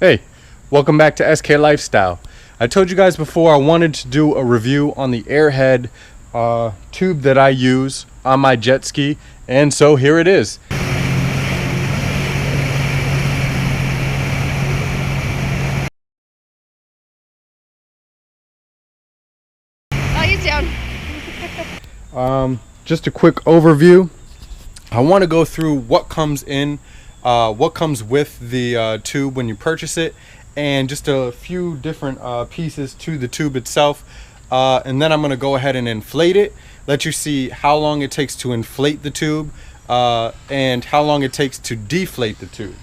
Hey, welcome back to SK Lifestyle. I told you guys before I wanted to do a review on the AIRHEAD tube that I use on my jet ski, and so here it is. Oh, he's down. Just a quick overview. I want to go through what comes in, what comes with the tube when you purchase it, and just a few different pieces to the tube itself. And then I'm going to go ahead and inflate it, let you see how long it takes to inflate the tube and how long it takes to deflate the tube.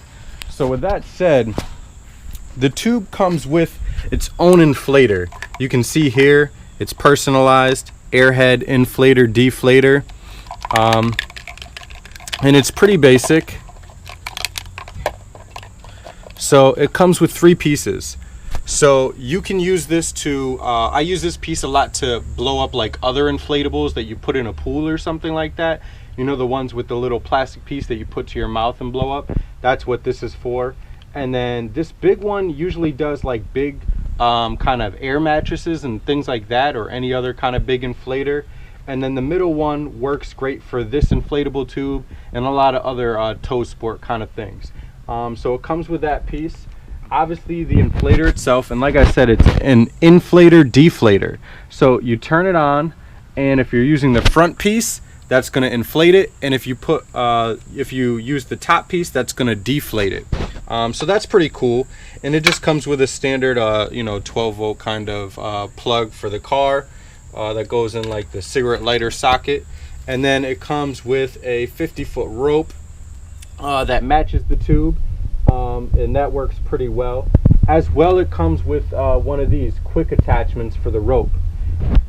So with that said, the tube comes with its own inflator. You can see here it's personalized AIRHEAD inflator deflator, and it's pretty basic. So it comes with 3 pieces. So you can use this to I use this piece a lot to blow up like other inflatables that you put in a pool or something like that. You know, the ones with the little plastic piece that you put to your mouth and blow up. That's what this is for. And then this big one usually does like big kind of air mattresses and things like that, or any other kind of big inflator. And then the middle one works great for this inflatable tube and a lot of other tow sport kind of things. So it comes with that piece. Obviously the inflator itself, and like I said, it's an inflator deflator. So you turn it on, and if you're using the front piece, that's going to inflate it, and if you use the top piece, that's going to deflate it. So that's pretty cool. And it just comes with a standard 12 volt kind of plug for the car that goes in like the cigarette lighter socket. And then it comes with a 50-foot rope that matches the tube, and that works pretty well. As well, it comes with one of these quick attachments for the rope.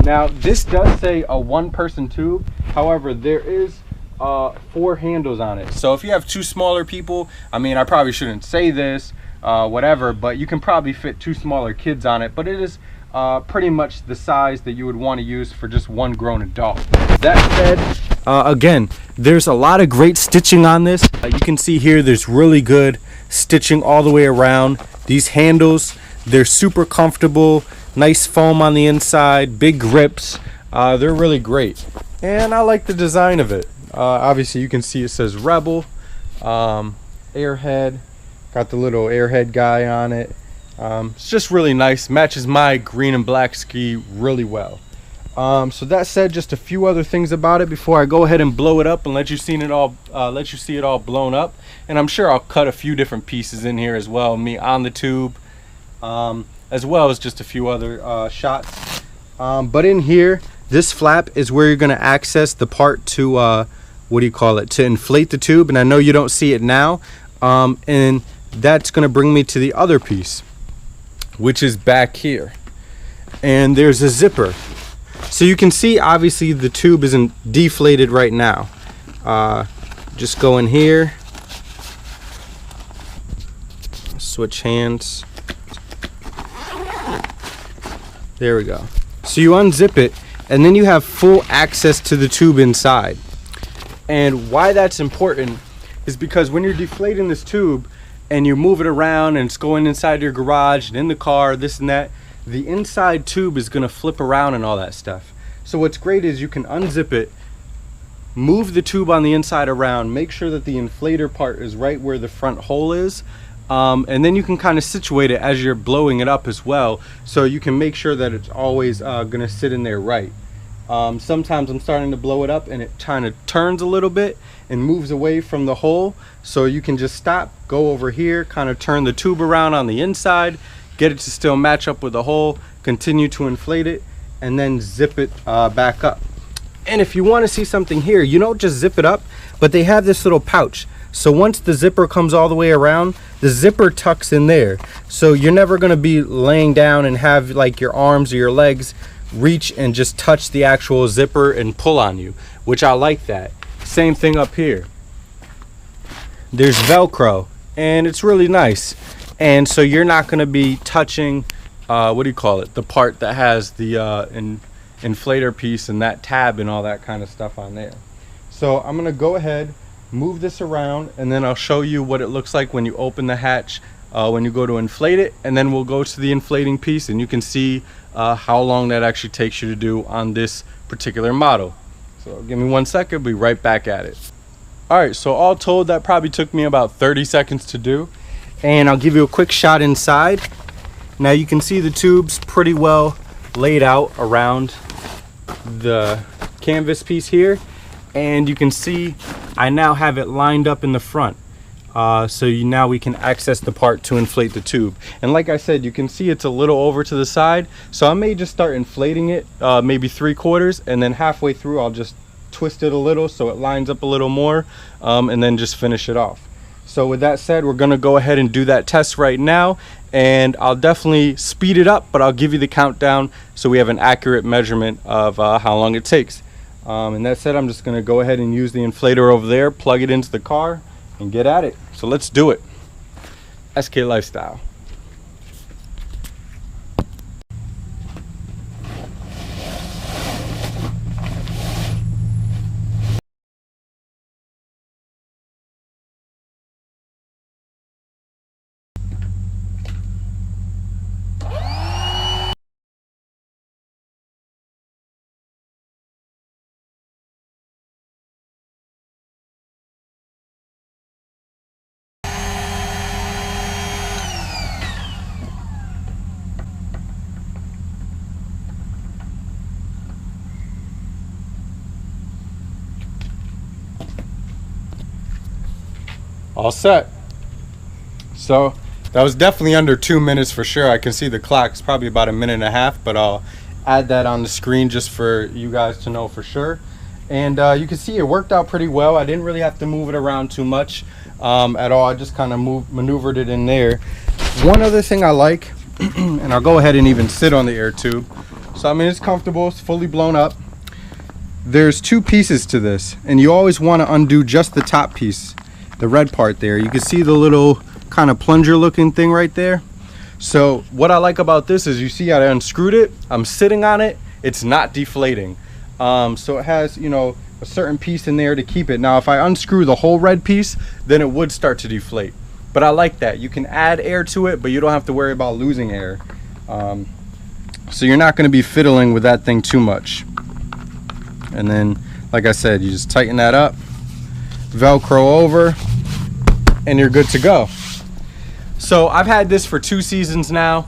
Now this does say a 1-person tube, however there is 4 handles on it. So if you have 2 smaller people, I mean, I probably shouldn't say this, whatever, but you can probably fit 2 smaller kids on it. But it is pretty much the size that you would want to use for just 1 grown adult. That said, again, there's a lot of great stitching on this. You can see here there's really good stitching all the way around. These handles, they're super comfortable, nice foam on the inside, big grips. They're really great, and I like the design of it. Obviously you can see it says Rebel, AIRHEAD, got the little AIRHEAD guy on it. It's just really nice, matches my green and black ski really well. So that said, just a few other things about it before I go ahead and blow it up and let you see it all blown up. And I'm sure I'll cut a few different pieces in here as well, me on the tube, as well as just a few other shots. But in here, this flap is where you're going to access the part to to inflate the tube. And I know you don't see it now, and that's going to bring me to the other piece, which is back here. And there's a zipper. So you can see obviously the tube isn't deflated right now. Just go in here, switch hands. There we go. So you unzip it, and then you have full access to the tube inside. And why that's important is because when you're deflating this tube and you move it around and it's going inside your garage and in the car, this and that, the inside tube is going to flip around and all that stuff. So what's great is you can unzip it, move the tube on the inside around, make sure that the inflator part is right where the front hole is, and then you can kind of situate it as you're blowing it up as well, so you can make sure that it's always going to sit in there right. Sometimes I'm starting to blow it up and it kind of turns a little bit and moves away from the hole, so you can just stop, go over here, kind of turn the tube around on the inside, get it to still match up with the hole, continue to inflate it, and then zip it back up. And if you want to see something here, you don't just zip it up, but they have this little pouch. So once the zipper comes all the way around, the zipper tucks in there. So you're never going to be laying down and have like your arms or your legs reach and just touch the actual zipper and pull on you, which I like that. Same thing up here. There's Velcro, and it's really nice. And so you're not going to be touching the part that has the inflator piece and that tab and all that kind of stuff on there. So I'm going to go ahead, move this around, and then I'll show you what it looks like when you open the hatch when you go to inflate it, and then we'll go to the inflating piece and you can see how long that actually takes you to do on this particular model. So give me 1 second, be right back at it. Alright, so all told that probably took me about 30 seconds to do, and I'll give you a quick shot inside. Now you can see the tubes pretty well laid out around the canvas piece here, and you can see I now have it lined up in the front. Now we can access the part to inflate the tube. And like I said, you can see it's a little over to the side, so I may just start inflating it maybe 3/4, and then halfway through I'll just twist it a little so it lines up a little more, and then just finish it off. So with that said, we're gonna go ahead and do that test right now, and I'll definitely speed it up, but I'll give you the countdown so we have an accurate measurement of how long it takes. And that said, I'm just gonna go ahead and use the inflator over there, plug it into the car, and get at it. So let's do it. SK Lifestyle. All set. So that was definitely under 2 minutes for sure. I can see the clock. It's probably about 1.5 minutes, but I'll add that on the screen just for you guys to know for sure. And you can see it worked out pretty well. I didn't really have to move it around too much at all. I just kind of maneuvered it in there. One other thing I like, and I'll go ahead and even sit on the air tube. So I mean, it's comfortable, it's fully blown up. There's 2 pieces to this, and you always want to undo just the top piece, the red part there. You can see the little kind of plunger looking thing right there. So what I like about this is, you see I unscrewed it, I'm sitting on it, it's not deflating. So it has, you know, a certain piece in there to keep it. Now if I unscrew the whole red piece, then it would start to deflate. But I like that. You can add air to it, but you don't have to worry about losing air. So you're not going to be fiddling with that thing too much. And then, like I said, you just tighten that up, Velcro over, and you're good to go. So I've had this for 2 seasons now.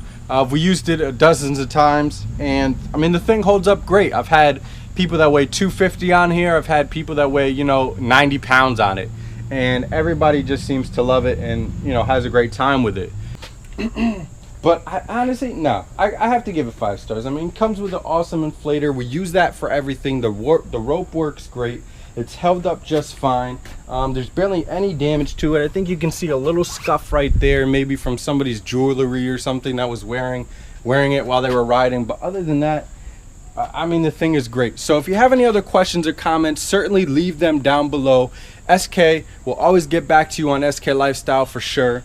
We used it dozens of times, and I mean, the thing holds up great. I've had people that weigh 250 on here. I've had people that weigh, you know, 90 pounds on it, and everybody just seems to love it and, you know, has a great time with it. But I honestly, no, I have to give it 5 stars. I mean, it comes with an awesome inflator. We use that for everything. The rope works great. It's held up just fine. There's barely any damage to it. I think you can see a little scuff right there, maybe from somebody's jewelry or something that was wearing it while they were riding. But other than that, I mean, the thing is great. So if you have any other questions or comments, certainly leave them down below. SK will always get back to you on SK Lifestyle for sure.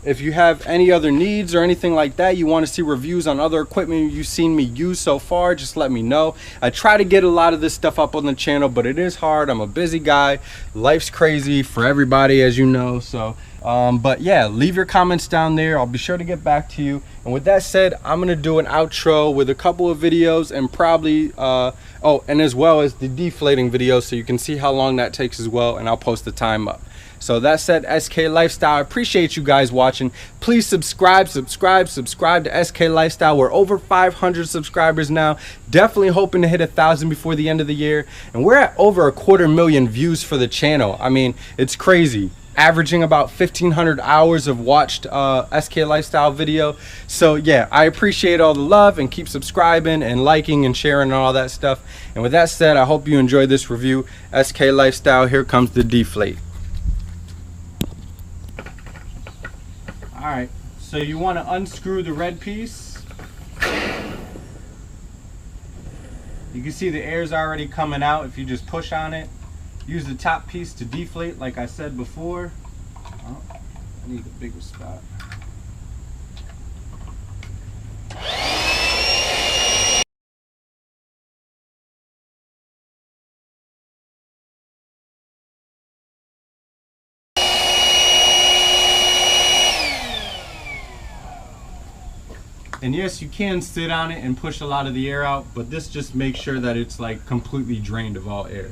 If you have any other needs or anything like that, you want to see reviews on other equipment you've seen me use so far, just let me know. I try to get a lot of this stuff up on the channel, but it is hard. I'm a busy guy. Life's crazy for everybody, as you know. So but yeah, leave your comments down there. I'll be sure to get back to you. And with that said, I'm gonna do an outro with a couple of videos, and probably oh, and as well as the deflating video, so you can see how long that takes as well, and I'll post the time up. So that said, SK Lifestyle, I appreciate you guys watching. Please subscribe to SK Lifestyle. We're over 500 subscribers now. Definitely hoping to hit 1,000 before the end of the year. And we're at over 250,000 views for the channel. I mean, it's crazy. Averaging about 1,500 hours of watched SK Lifestyle video. So yeah, I appreciate all the love, and keep subscribing and liking and sharing and all that stuff. And with that said, I hope you enjoyed this review. SK Lifestyle, here comes the deflate. Alright, so you want to unscrew the red piece. You can see the air's already coming out if you just push on it. Use the top piece to deflate, like I said before. Oh, I need a bigger spot. And yes, you can sit on it and push a lot of the air out, but this just makes sure that it's like completely drained of all air.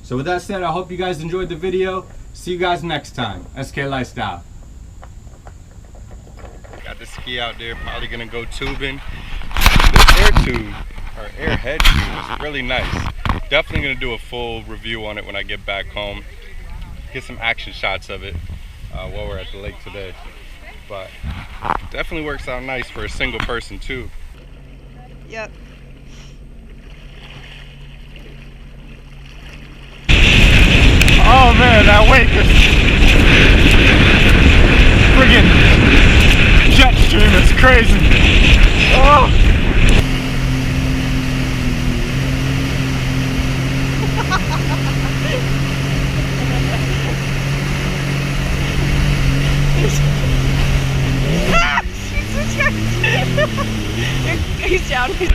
So with that said, I hope you guys enjoyed the video. See you guys next time. SK Lifestyle. Got the ski out there, probably gonna go tubing. This air tube, or AIRHEAD tube, is really nice. Definitely gonna do a full review on it when I get back home. Get some action shots of it while we're at the lake today. But definitely works out nice for a single person too. Yep. Oh man, that wake is friggin' jet stream is crazy. Oh. He's down. He's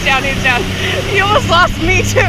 down. He's down. He almost lost me too.